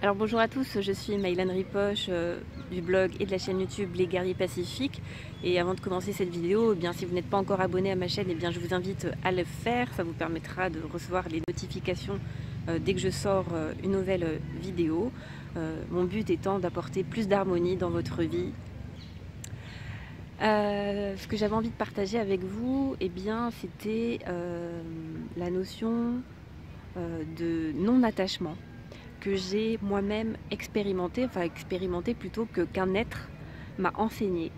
Alors bonjour à tous, je suis Maïlane Ripoche du blog et de la chaîne YouTube Les Guerriers Pacifiques. Et avant de commencer cette vidéo, si vous n'êtes pas encore abonné à ma chaîne, je vous invite à le faire. Ça vous permettra de recevoir les notifications dès que je sors une nouvelle vidéo. Mon but étant d'apporter plus d'harmonie dans votre vie. Ce que j'avais envie de partager avec vous, c'était la notion de non-attachement que j'ai moi-même expérimenté plutôt qu'un être m'a enseigné.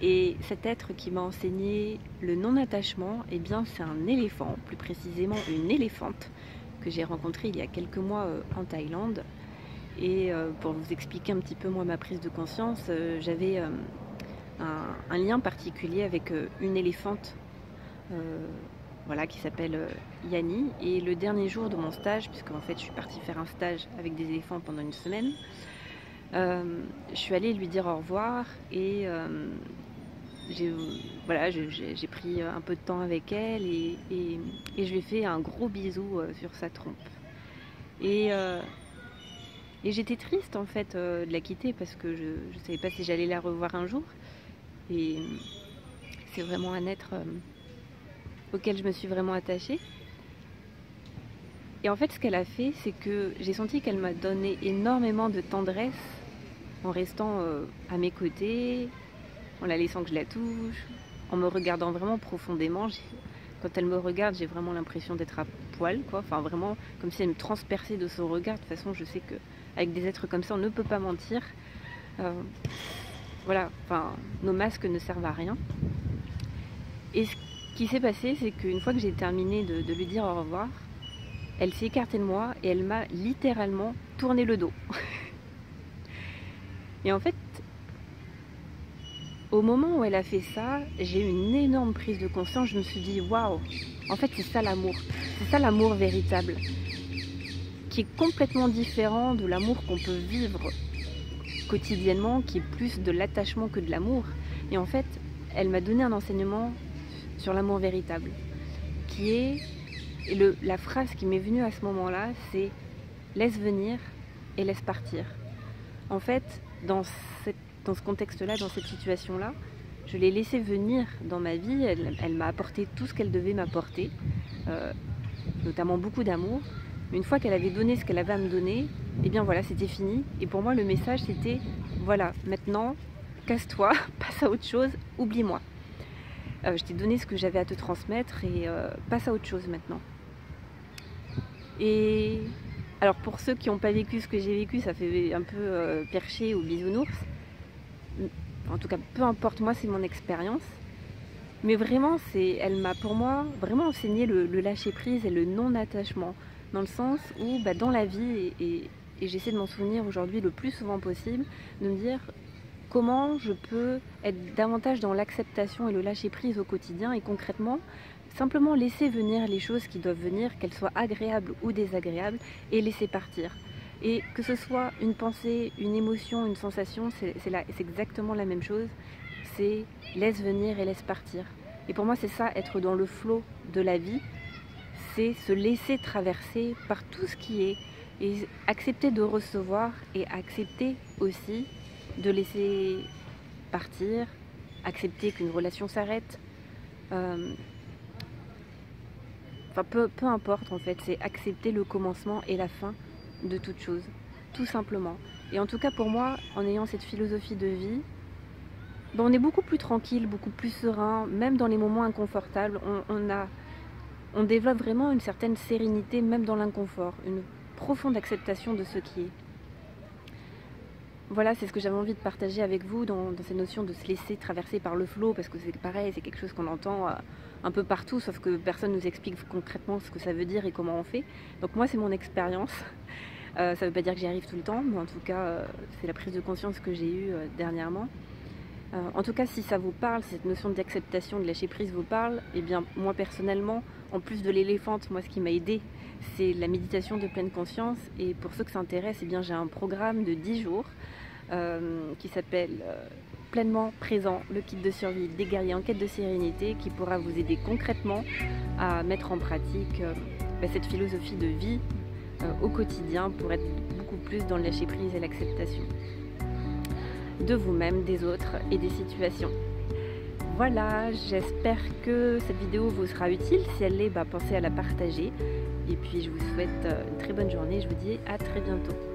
Et cet être qui m'a enseigné le non-attachement, c'est un éléphant, plus précisément une éléphante que j'ai rencontrée il y a quelques mois en Thaïlande. Et pour vous expliquer un petit peu moi ma prise de conscience, j'avais un lien particulier avec une éléphante qui s'appelle Yanni. Et le dernier jour de mon stage, puisque en fait je suis partie faire un stage avec des éléphants pendant une semaine, je suis allée lui dire au revoir et j'ai pris un peu de temps avec elle et je lui ai fait un gros bisou sur sa trompe. Et j'étais triste en fait de la quitter parce que je ne savais pas si j'allais la revoir un jour. Et c'est vraiment un être auquel je me suis vraiment attachée. Et en fait, ce qu'elle a fait, c'est que j'ai senti qu'elle m'a donné énormément de tendresse en restant à mes côtés, en la laissant que je la touche, en me regardant vraiment profondément. Quand elle me regarde, j'ai vraiment l'impression d'être à poil, quoi. Enfin, vraiment, comme si elle me transperçait de son regard. De toute façon, je sais qu'avec des êtres comme ça, on ne peut pas mentir. Nos masques ne servent à rien. Et ce qui s'est passé, c'est qu'une fois que j'ai terminé de lui dire au revoir, elle s'est écartée de moi et elle m'a littéralement tourné le dos. Et en fait, au moment où elle a fait ça, j'ai eu une énorme prise de conscience. Je me suis dit, waouh, en fait c'est ça l'amour. C'est ça l'amour véritable, qui est complètement différent de l'amour qu'on peut vivre quotidiennement, qui est plus de l'attachement que de l'amour. Et en fait, elle m'a donné un enseignement sur l'amour véritable, qui est, la phrase qui m'est venue à ce moment-là, c'est « laisse venir et laisse partir ». En fait, dans ce contexte-là, dans cette situation-là, je l'ai laissée venir dans ma vie, elle m'a apporté tout ce qu'elle devait m'apporter, notamment beaucoup d'amour. Une fois qu'elle avait donné ce qu'elle avait à me donner, c'était fini. Et pour moi, le message, c'était, voilà, maintenant, casse-toi, passe à autre chose, oublie-moi. Je t'ai donné ce que j'avais à te transmettre et passe à autre chose maintenant. Et alors pour ceux qui n'ont pas vécu ce que j'ai vécu, ça fait un peu perché ou bisounours. En tout cas, peu importe, moi c'est mon expérience. Mais vraiment, elle m'a pour moi vraiment enseigné le lâcher prise et le non-attachement. Dans le sens où dans la vie, et j'essaie de m'en souvenir aujourd'hui le plus souvent possible, de me dire comment je peux être davantage dans l'acceptation et le lâcher prise au quotidien et concrètement, simplement laisser venir les choses qui doivent venir, qu'elles soient agréables ou désagréables, et laisser partir. Et que ce soit une pensée, une émotion, une sensation, c'est exactement la même chose. C'est laisse venir et laisse partir. Et pour moi, c'est ça, être dans le flot de la vie, c'est se laisser traverser par tout ce qui est, et accepter de recevoir et accepter aussi de laisser partir, accepter qu'une relation s'arrête. Peu importe en fait, c'est accepter le commencement et la fin de toute chose, tout simplement. Et en tout cas pour moi, en ayant cette philosophie de vie, on est beaucoup plus tranquille, beaucoup plus serein, même dans les moments inconfortables, on développe vraiment une certaine sérénité, même dans l'inconfort, une profonde acceptation de ce qui est. Voilà, c'est ce que j'avais envie de partager avec vous dans ces notions de se laisser traverser par le flot, parce que c'est pareil, c'est quelque chose qu'on entend un peu partout, sauf que personne ne nous explique concrètement ce que ça veut dire et comment on fait. Donc moi, c'est mon expérience. Ça ne veut pas dire que j'y arrive tout le temps, mais en tout cas, c'est la prise de conscience que j'ai eue dernièrement. En tout cas, si ça vous parle, si cette notion d'acceptation, de lâcher prise vous parle, moi personnellement, en plus de l'éléphante, moi ce qui m'a aidé, c'est la méditation de pleine conscience. Et pour ceux que ça intéresse, j'ai un programme de 10 jours qui s'appelle Pleinement présent, le kit de survie des guerriers en quête de sérénité, qui pourra vous aider concrètement à mettre en pratique cette philosophie de vie au quotidien pour être beaucoup plus dans le lâcher prise et l'acceptation de vous-même, des autres et des situations. Voilà, j'espère que cette vidéo vous sera utile. Si elle l'est, pensez à la partager. Et puis je vous souhaite une très bonne journée. Je vous dis à très bientôt.